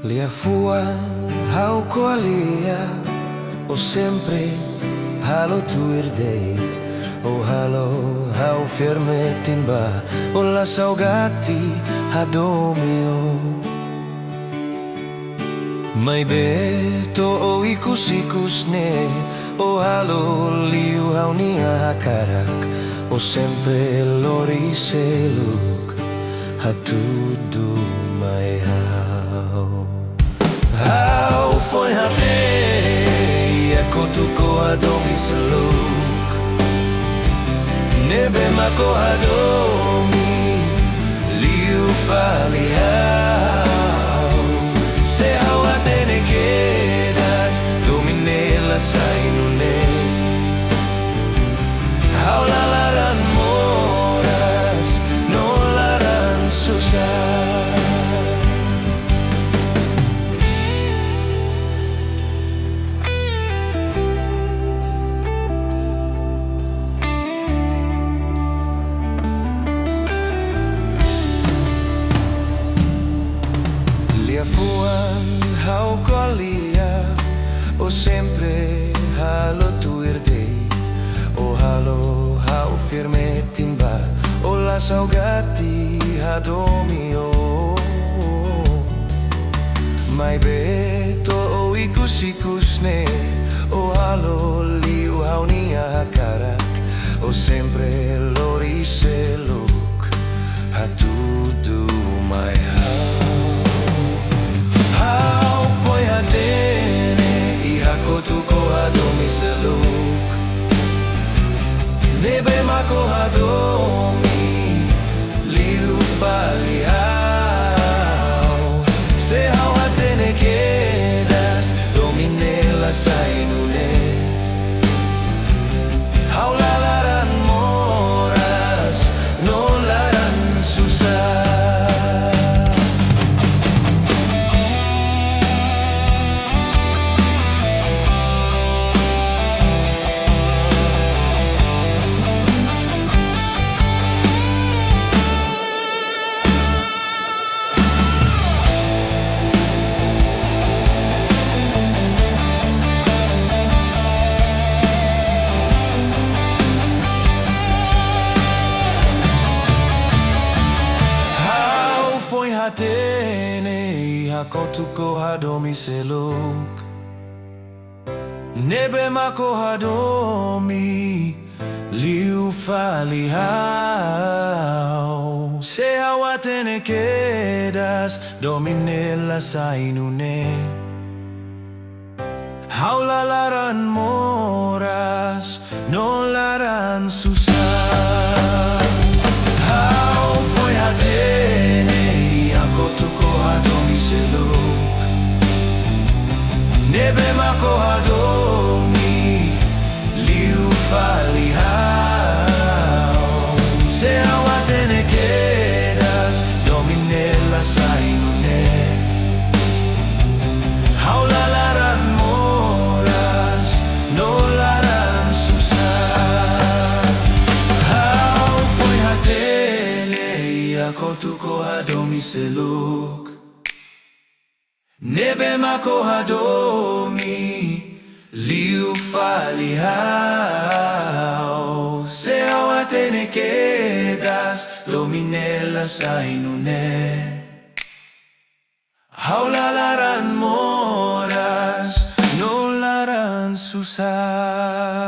Lia fuan hau koalia o sempre halo tuir deit o halo hau fermetimba o la saugati adomio mai beto o ikus ne o halo liu hau nia hakarak o sempre lori seluk hatudu mai hau hau foi hate ia kotuko adomi seluk nebe mako adomi liu fali hau se hau atene quedas domine la sainune hau la laran moras no laran susah. Fuan hau koalia o sempre halo tuir deit o halo hau firmetimba o la saugati adomio mai beto o ikus ne o halo liu hau nia hakarak o sempre lori seluk hatudu mai hau foi hatene i hakotuko adomi seluk nebe mako adomi liu fali hau se hau hatene quedas domine la sainune hau la laran moras no laran susah. Hatene hakotuko hadomi seluk nebe mako hadomi liu fali hau se hau atene quedas domine la sainune hau la laran moras no laran susah. Hau foi hatene hakotuko adomi seluk nebe mako adomi liu fali hau se hau atene quedas domine la sainune hau la laran moras no laran susah. Hau foi hatene hakotuko adomi seluk nebe mako adomi liu fali hau se hau atene quedas domine la sainune hau la laran moras no laran susah.